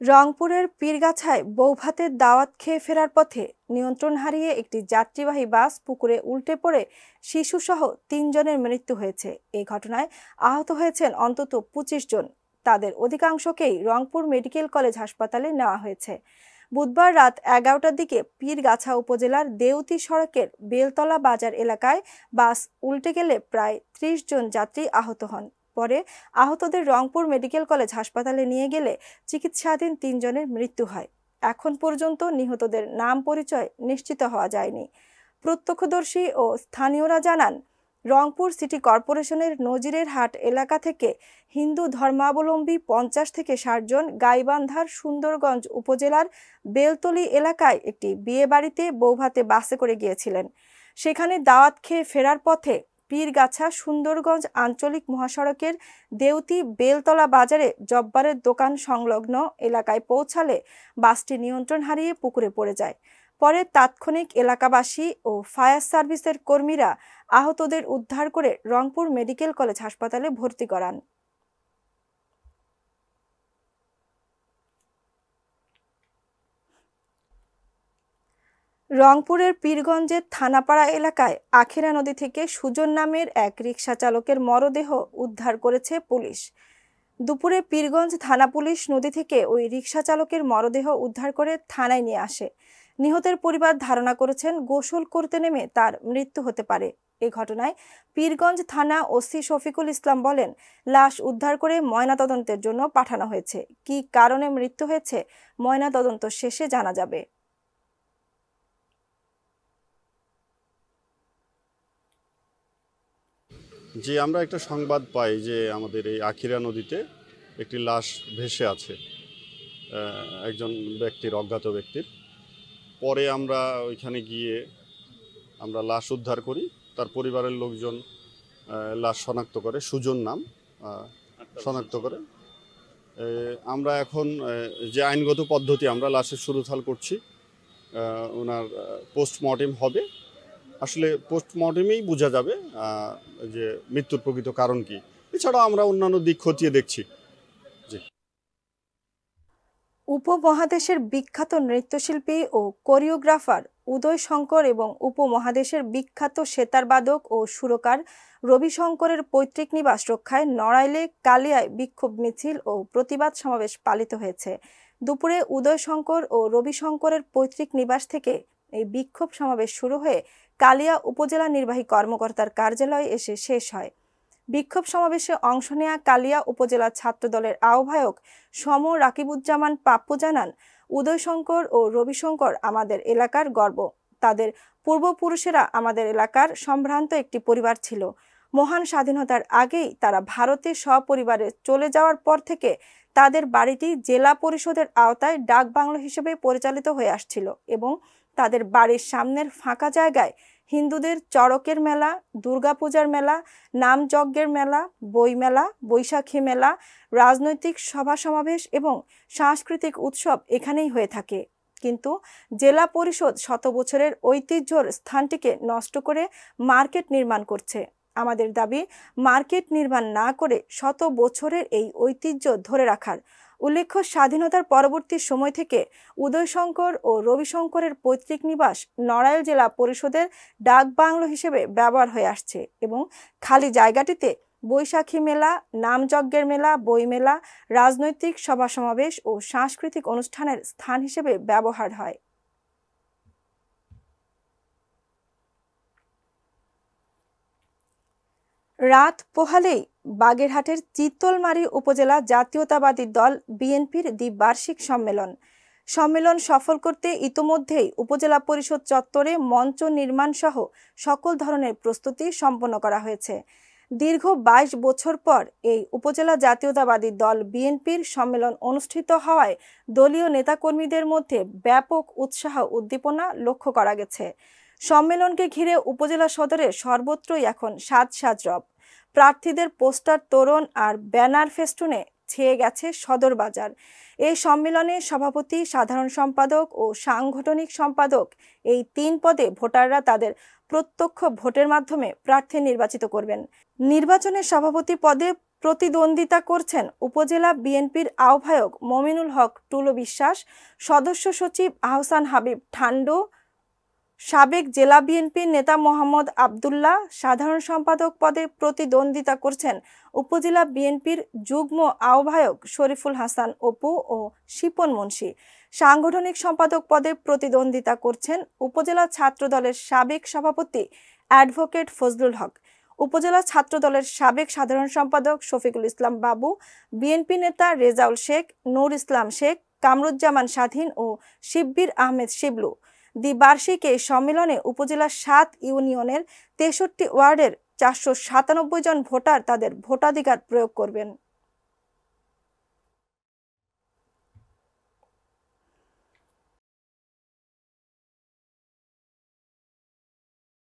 রংপুরের পীরগাছায় বৌভাতের দাওয়াত খেয়ে ফেরার পথে নিয়ন্ত্রণ হারিয়ে একটি যাত্রীবাহী বাস পুকুরে উল্টে পড়ে শিশুসহ ৩ জনের মৃত্যু হয়েছে। এই ঘটনায় আহত হয়েছেন অন্তত ২৫ জন। তাদের অধিকাংশকেই রংপুর মেডিকেল কলেজ হাসপাতালে নেওয়া হয়েছে। বুধবার রাত ১১টার দিকে পীরগাছা উপজেলার দেউতি সড়কের বেলতলা বাজার এলাকায় বাস উল্টে গেলে প্রায় ৩০ জন যাত্রী আহত হন। পরে আহতদের রংপুর মেডিকেল কলেজ হাসপাতালে নিয়ে গেলে চিকিৎসাধীন ৩ জনের মৃত্যু হয়। এখন পর্যন্ত নিহতদের নাম পরিচয় নিশ্চিত হওয়া যায়নি। প্রত্যক্ষদর্শী ও স্থানীয়রা জানান, রংপুর সিটি কর্পোরেশনের নজিরের হাট এলাকা থেকে হিন্দু ধর্মাবলম্বী ৫০ থেকে ৬০ জন গাইবান্ধার সুন্দরগঞ্জ উপজেলার বেলতলি এলাকায় একটি বিয়েবাড়িতে বৌভাতে বাসে করে গিয়েছিলেন। সেখানে দাওয়াত খেয়ে ফেরার পথে পীরগাছা সুন্দরগঞ্জ আঞ্চলিক মহাসড়কের দেউতি বেলতলা বাজারে জব্বারের দোকান সংলগ্ন এলাকায় পৌঁছালে বাসটি নিয়ন্ত্রণ হারিয়ে পুকুরে পড়ে যায়। পরে তাৎক্ষণিক এলাকাবাসী ও ফায়ার সার্ভিসের কর্মীরা আহতদের উদ্ধার করে রংপুর মেডিকেল কলেজ হাসপাতালে ভর্তি করান। রংপুরের পীরগঞ্জের থানাপাড়া এলাকায় আখেরা নদী থেকে সুজন নামের এক রিকশা চালকের মরদেহ উদ্ধার করেছে পুলিশ। দুপুরে পীরগঞ্জ থানা পুলিশ নদী থেকে ওই রিকশা চালকের মরদেহ উদ্ধার করে থানায় নিয়ে আসে। নিহতের পরিবার ধারণা করেছেন গোসল করতে নেমে তার মৃত্যু হতে পারে। এ ঘটনায় পীরগঞ্জ থানা ওসি শফিকুল ইসলাম বলেন, লাশ উদ্ধার করে ময়নাতদন্তের জন্য পাঠানো হয়েছে। কী কারণে মৃত্যু হয়েছে ময়নাতদন্ত শেষে জানা যাবে। যে আমরা একটা সংবাদ পাই যে আমাদের এই আখিরা নদীতে একটি লাশ ভেসে আছে, একজন ব্যক্তির, অজ্ঞাত ব্যক্তির। পরে আমরা ওইখানে গিয়ে আমরা লাশ উদ্ধার করি। তার পরিবারের লোকজন লাশ শনাক্ত করে, সুজন নাম শনাক্ত করে। আমরা এখন যে আইনগত পদ্ধতি আমরা লাশের সুরথাল করছি, ওনার পোস্টমর্টেম হবে। আসলে পোস্টমর্টেমেই বোঝা যাবে যে মৃত্যুর প্রকৃত কারণ কি। এছাড়াও আমরা অন্যান্য দিক খতিয়ে দেখছি। উপমহাদেশের বিখ্যাত নৃত্যশিল্পী ও কোরিওগ্রাফার উদয় শঙ্কর এবং উপমহাদেশের বিখ্যাত সেতারবাদক ও সুরকার রবি শঙ্করের পৈতৃক নিবাস রক্ষায় নড়াইলে কালিয়ায় বিক্ষোভ মিছিল ও প্রতিবাদ সমাবেশ পালিত হয়েছে। দুপুরে উদয় শঙ্কর ও রবি শঙ্করের পৈতৃক নিবাস থেকে এই বিক্ষোভ সমাবেশ শুরু হয়ে কালিয়া উপজেলা নির্বাহী কর্মকর্তার কার্যালয়ে এসে শেষ হয়। বিক্ষোভ সমাবেশে অংশ নেয়া কালিয়া উপজেলা ছাত্রদলের আহ্বায়ক সম রাকিবুজ্জামান পাপ্পু জানান, উদয় শঙ্কর ও রবি শঙ্কর আমাদের এলাকার গর্ব। তাদের পূর্বপুরুষেরা আমাদের এলাকার সম্ভ্রান্ত একটি পরিবার ছিল। মহান স্বাধীনতার আগেই তারা ভারতে সপরিবারে চলে যাওয়ার পর থেকে তাদের বাড়িটি জেলা পরিষদের আওতায় ডাক বাংলো হিসেবে পরিচালিত হয়ে আসছিল এবং তাদের বাড়ির সামনের ফাঁকা জায়গায় হিন্দুদের চড়কের মেলা, দুর্গাপূজার মেলা, নামযজ্ঞের মেলা, বইমেলা, বৈশাখী মেলা, রাজনৈতিক সভা সমাবেশ এবং সাংস্কৃতিক উৎসব এখানেই হয়ে থাকে। কিন্তু জেলা পরিষদ শত বছরের ঐতিহ্যর স্থানটিকে নষ্ট করে মার্কেট নির্মাণ করছে। আমাদের দাবি, মার্কেট নির্মাণ না করে শত বছরের এই ঐতিহ্য ধরে রাখার। উল্লেখ্য, স্বাধীনতার পরবর্তী সময় থেকে উদয় শঙ্কর ও রবি শঙ্করের পৈতৃক নিবাস নড়াইল জেলা পরিষদের ডাক বাংলো হিসেবে ব্যবহার হয়ে আসছে এবং খালি জায়গাটিতে বৈশাখী মেলা, নামযজ্ঞের মেলা, বইমেলা, রাজনৈতিক সভা সমাবেশ ও সাংস্কৃতিক অনুষ্ঠানের স্থান হিসেবে ব্যবহার হয়। রাত পোহালেই বাগেরহাটের চিত্তলমারী উপজেলা জাতীয়তাবাদী দল বিএনপির দ্বিবার্ষিক সম্মেলন সফল করতে ইতোমধ্যেই উপজেলা পরিষদ চত্বরে মঞ্চ নির্মাণ সহ সকল ধরনের প্রস্তুতি সম্পন্ন করা হয়েছে। দীর্ঘ ২২ বছর পর এই উপজেলা জাতীয়তাবাদী দল বিএনপির সম্মেলন অনুষ্ঠিত হওয়ায় দলীয় নেতাকর্মীদের মধ্যে ব্যাপক উৎসাহ উদ্দীপনা লক্ষ্য করা গেছে। সম্মেলনকে ঘিরে উপজেলা সদরের সর্বত্রই এখন সাজ রব। প্রার্থীদের পোস্টার, তোরণ আর ব্যানার ফেস্টুনে ছেয়ে গেছে সদর বাজার। এই সম্মেলনে সভাপতি, সাধারণ সম্পাদক ও সাংগঠনিক সম্পাদক এই ৩ পদে ভোটাররা তাদের প্রত্যক্ষ ভোটের মাধ্যমে প্রার্থী নির্বাচিত করবেন। নির্বাচনে সভাপতি পদে প্রতিদ্বন্দ্বিতা করছেন উপজেলা বিএনপির আহ্বায়ক মমিনুল হক টুলু বিশ্বাস, সদস্য সচিব আহসান হাবিব ঠান্ডু, সাবেক জেলা বিএনপির নেতা মোহাম্মদ আবদুল্লাহ। সাধারণ সম্পাদক পদে প্রতিদ্বন্দ্বিতা করছেন উপজেলা বিএনপির যুগ্ম আহ্বায়ক শরীফুল হাসান অপু ও শিপন মুন্সি। সাংগঠনিক সম্পাদক পদে প্রতিদ্বন্দ্বিতা করছেন উপজেলা ছাত্রদলের সাবেক সভাপতি অ্যাডভোকেট ফজলুল হক, উপজেলা ছাত্রদলের সাবেক সাধারণ সম্পাদক শফিকুল ইসলাম বাবু, বিএনপি নেতা রেজাউল শেখ, নূর ইসলাম শেখ, কামরুজ্জামান স্বাধীন ও শিব্বির আহমেদ শিবলু। দ্বিবার্ষিক এই সম্মেলনে উপজেলার ৭ ইউনিয়নের ৬৩ ওয়ার্ডের ৪৯৭ জন ভোটার তাদের ভোটাধিকার প্রয়োগ করবেন।